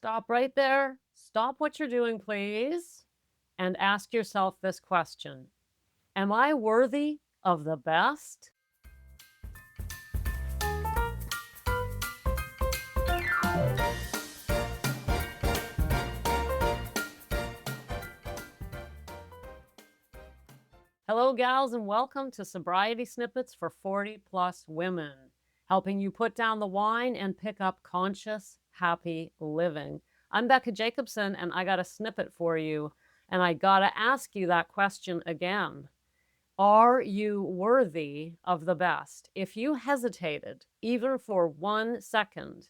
Stop right there. Stop what you're doing, please, and ask yourself this question. Am I worthy of the best? Hello, gals, and welcome to Sobriety Snippets for 40 plus women, helping you put down the wine and pick up conscious, happy living. I'm Becca Jacobson, and I got a snippet for you, and I got to ask you that question again. Are you worthy of the best? If you hesitated even for 1 second,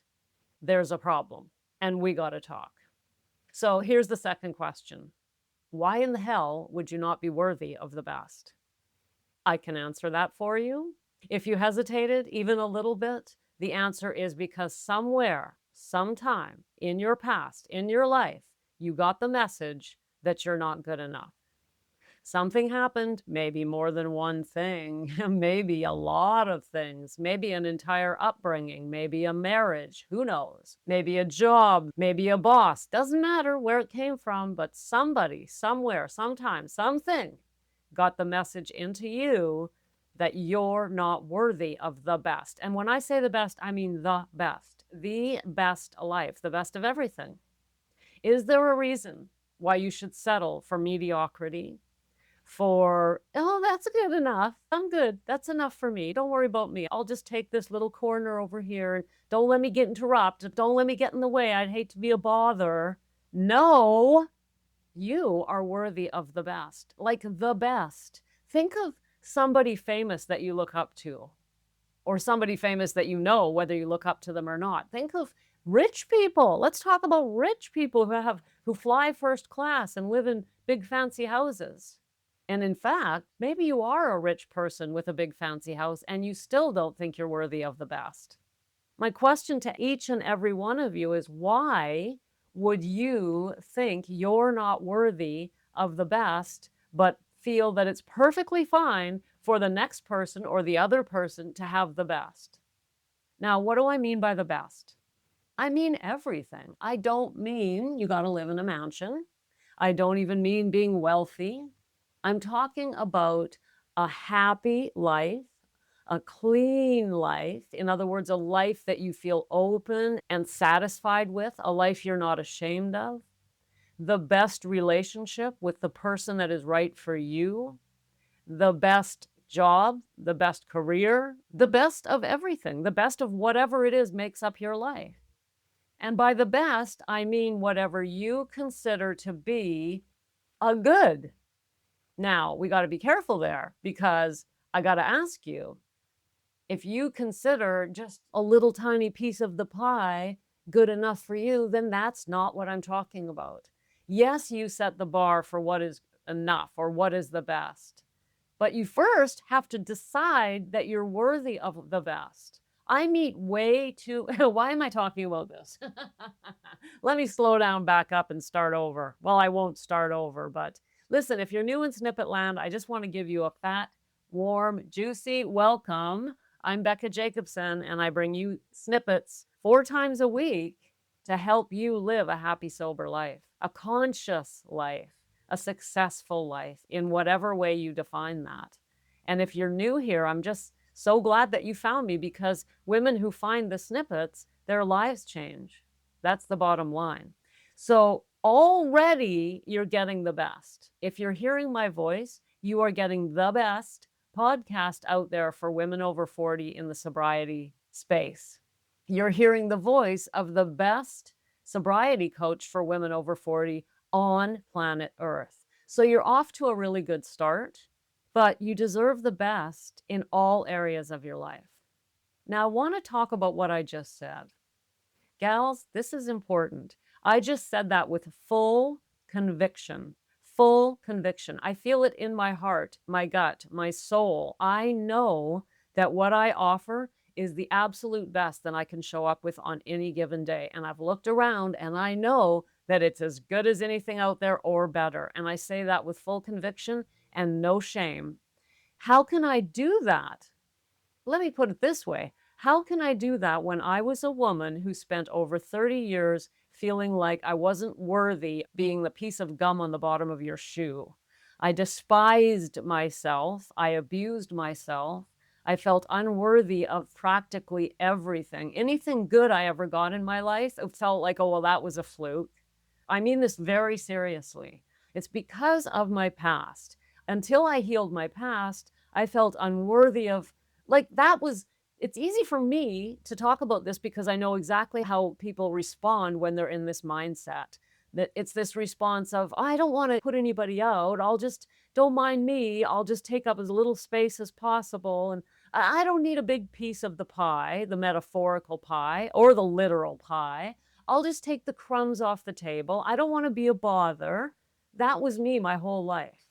there's a problem, and we got to talk. So here's the second question. Why in the hell would you not be worthy of the best? I can answer that for you. If you hesitated even a little bit, the answer is because somewhere, sometime in your past, in your life, you got the message that you're not good enough. Something happened, maybe more than one thing, maybe a lot of things, maybe an entire upbringing, maybe a marriage, who knows, maybe a job, maybe a boss, doesn't matter where it came from, but somebody, somewhere, sometime, something got the message into you that you're not worthy of the best. And when I say the best, I mean the best life, the best of everything. Is there a reason why you should settle for mediocrity? Oh, that's good enough. I'm good. That's enough for me. Don't worry about me. I'll just take this little corner over here and don't let me get interrupted. Don't let me get in the way. I'd hate to be a bother. No, you are worthy of the best, like the best. Think of somebody famous that you look up to, or somebody famous that you know, whether you look up to them or not. Think of rich people. Let's talk about rich people who fly first class and live in big fancy houses. And in fact, maybe you are a rich person with a big fancy house and you still don't think you're worthy of the best. My question to each and every one of you is, why would you think you're not worthy of the best, but feel that it's perfectly fine for the next person or the other person to have the best? Now, what do I mean by the best? I mean everything. I don't mean you got to live in a mansion. I don't even mean being wealthy. I'm talking about a happy life, a clean life. In other words, a life that you feel open and satisfied with, a life you're not ashamed of, the best relationship with the person that is right for you, the best job, the best career, the best of everything, the best of whatever it is makes up your life. And by the best, I mean whatever you consider to be a good. Now, we got to be careful there, because I got to ask you, if you consider just a little tiny piece of the pie good enough for you, then that's not what I'm talking about. Yes, you set the bar for what is enough or what is the best, but you first have to decide that you're worthy of the best. I meet way too, why am I talking about this? Let me slow down, back up, and start over. Well, I won't start over, but listen, if you're new in Snippet Land, I just want to give you a fat, warm, juicy welcome. I'm Becca Jacobson, and I bring you snippets 4 times a week to help you live a happy, sober life, a conscious life, a successful life, in whatever way you define that. And if you're new here, I'm just so glad that you found me, because women who find the snippets, their lives change. That's the bottom line. So already you're getting the best. If you're hearing my voice, you are getting the best podcast out there for women over 40 in the sobriety space. You're hearing the voice of the best sobriety coach for women over 40 on planet Earth. So you're off to a really good start, but you deserve the best in all areas of your life. Now, I want to talk about what I just said. Gals, this is important. I just said that with full conviction. Full conviction. I feel it in my heart, my gut, my soul. I know that what I offer is the absolute best that I can show up with on any given day. And I've looked around and I know that it's as good as anything out there or better. And I say that with full conviction and no shame. How can I do that? Let me put it this way. How can I do that when I was a woman who spent over 30 years feeling like I wasn't worthy being the piece of gum on the bottom of your shoe. I despised myself. I abused myself. I felt unworthy of practically everything. Anything good I ever got in my life, it felt like, oh, well, that was a fluke. I mean this very seriously. It's because of my past. Until I healed my past, I felt unworthy of, like, that was, it's easy for me to talk about this because I know exactly how people respond when they're in this mindset. That it's this response of, I don't want to put anybody out. I'll just, don't mind me. I'll just take up as little space as possible. And I don't need a big piece of the pie, the metaphorical pie or the literal pie. I'll just take the crumbs off the table. I don't want to be a bother. That was me my whole life.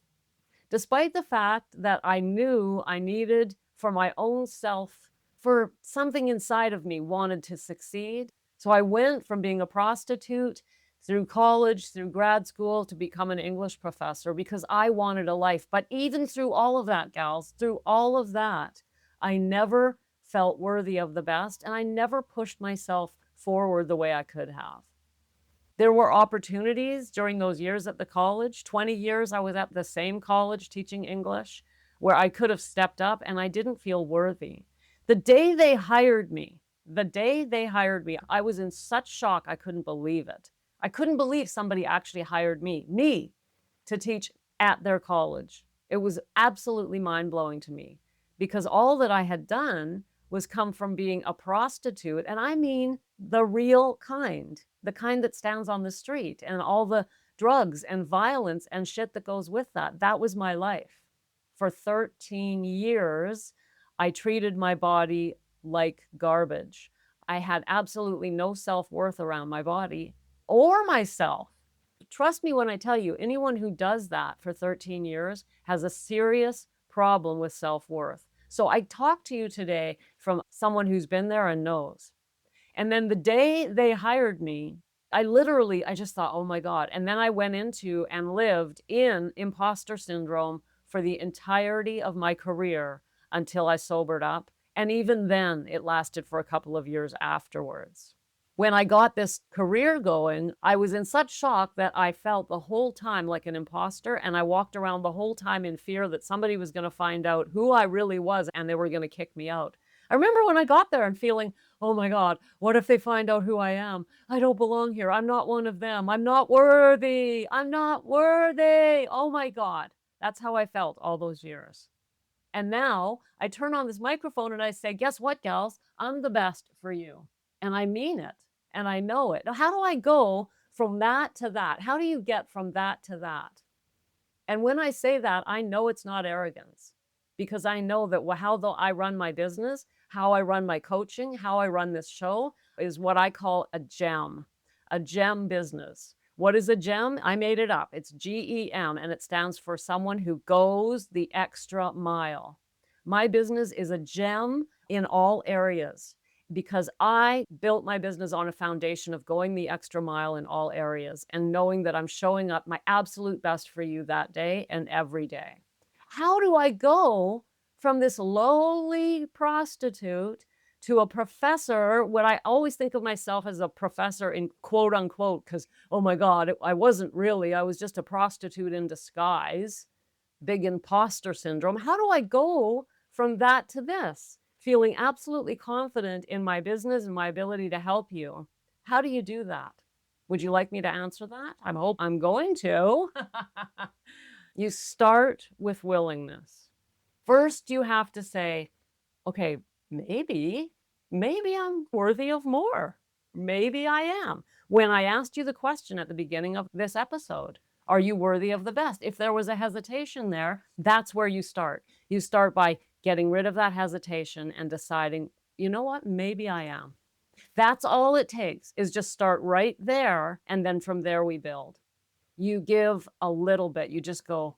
Despite the fact that I knew I needed for my own self, for something inside of me wanted to succeed. So I went from being a prostitute through college, through grad school, to become an English professor because I wanted a life. But even through all of that, gals, through all of that, I never felt worthy of the best, and I never pushed myself forward the way I could have. There were opportunities during those years at the college, 20 years I was at the same college teaching English, where I could have stepped up and I didn't feel worthy. The day they hired me, I was in such shock I couldn't believe it. I couldn't believe somebody actually hired me, to teach at their college. It was absolutely mind-blowing to me because all that I had done was come from being a prostitute, and I mean the real kind, the kind that stands on the street, and all the drugs and violence and shit that goes with that. That was my life. For 13 years, I treated my body like garbage. I had absolutely no self-worth around my body or myself. Trust me when I tell you, anyone who does that for 13 years has a serious problem with self-worth. So I talk to you today from someone who's been there and knows. And then the day they hired me, I just thought, oh my God. And then I went into and lived in imposter syndrome for the entirety of my career until I sobered up. And even then, it lasted for a couple of years afterwards. When I got this career going, I was in such shock that I felt the whole time like an imposter, and I walked around the whole time in fear that somebody was going to find out who I really was and they were going to kick me out. I remember when I got there and feeling, oh my God, what if they find out who I am? I don't belong here. I'm not one of them. I'm not worthy. I'm not worthy. Oh my God. That's how I felt all those years. And now I turn on this microphone and I say, guess what, gals? I'm the best for you. And I mean it. And I know it. Now, how do I go from that to that? How do you get from that to that? And when I say that, I know it's not arrogance, because I know that how though I run my business, how I run my coaching, how I run this show is what I call a gem business. What is a gem? I made it up. It's GEM, and it stands for someone who goes the extra mile. My business is a gem in all areas because I built my business on a foundation of going the extra mile in all areas and knowing that I'm showing up my absolute best for you that day and every day. How do I go from this lowly prostitute to a professor, when I always think of myself as a professor in quote unquote, because, oh my God, I wasn't really, I was just a prostitute in disguise, big imposter syndrome. How do I go from that to this? Feeling absolutely confident in my business and my ability to help you. How do you do that? Would you like me to answer that? I hope I'm going to. You start with willingness. First, you have to say, okay, maybe I'm worthy of more. Maybe I am. When I asked you the question at the beginning of this episode, are you worthy of the best? If there was a hesitation there, that's where you start. You start by getting rid of that hesitation and deciding, you know what, maybe I am. That's all it takes, is just start right there. And then from there we build. You give a little bit. You just go,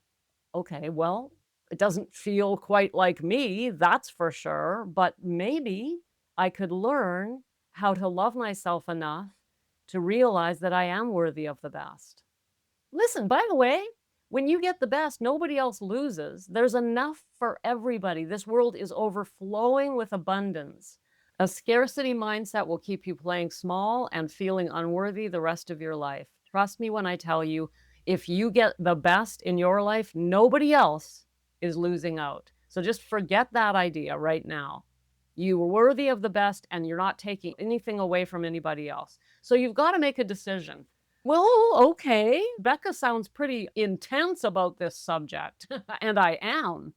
okay, well, it doesn't feel quite like me, that's for sure, but maybe I could learn how to love myself enough to realize that I am worthy of the best. Listen, by the way, when you get the best, nobody else loses. There's enough for everybody. This world is overflowing with abundance. A scarcity mindset will keep you playing small and feeling unworthy the rest of your life. Trust me when I tell you, if you get the best in your life, nobody else is losing out. So just forget that idea right now. You are worthy of the best and you're not taking anything away from anybody else. So you've got to make a decision. Well, okay. Becca sounds pretty intense about this subject, and I am.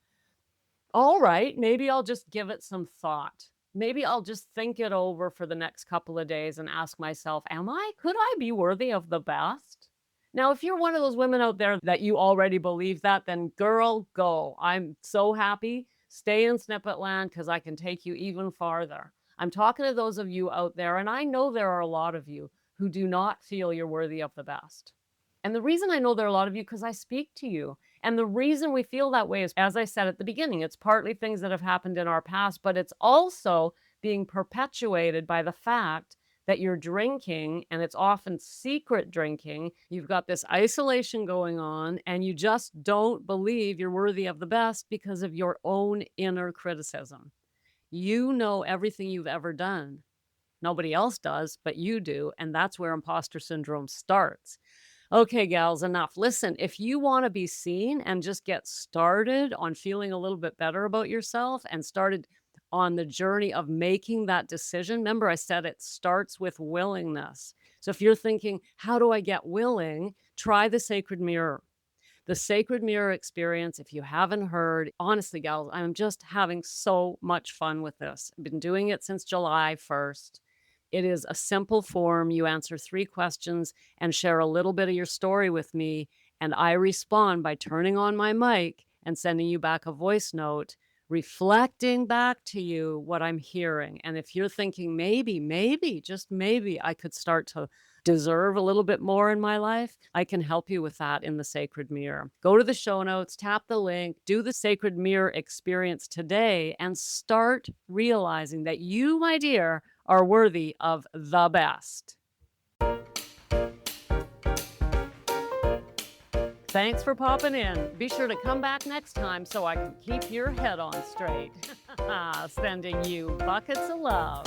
All right, maybe I'll just give it some thought. Maybe I'll just think it over for the next couple of days and ask myself, could I be worthy of the best? Now, if you're one of those women out there that you already believe that, then girl, go. I'm so happy. Stay in Snippet Land because I can take you even farther. I'm talking to those of you out there, and I know there are a lot of you who do not feel you're worthy of the best. And the reason I know there are a lot of you, because I speak to you. And the reason we feel that way is, as I said at the beginning, it's partly things that have happened in our past, but it's also being perpetuated by the fact that you're drinking, and it's often secret drinking. You've got this isolation going on, and you just don't believe you're worthy of the best because of your own inner criticism. You know everything you've ever done. Nobody else does, but you do. And that's where imposter syndrome starts. Okay, gals, enough. Listen, if you want to be seen and just get started on feeling a little bit better about yourself and started on the journey of making that decision, remember I said it starts with willingness. So if you're thinking, how do I get willing? Try the sacred mirror. The sacred mirror experience, if you haven't heard, honestly, gals, I'm just having so much fun with this. I've been doing it since July 1st. It is a simple form. You answer 3 questions and share a little bit of your story with me, and I respond by turning on my mic and sending you back a voice note, reflecting back to you what I'm hearing. And if you're thinking, maybe, just maybe I could start to deserve a little bit more in my life, I can help you with that in the Sacred Mirror. Go to the show notes, tap the link, do the Sacred Mirror experience today, and start realizing that you, my dear, are worthy of the best. Thanks for popping in. Be sure to come back next time so I can keep your head on straight. Sending you buckets of love.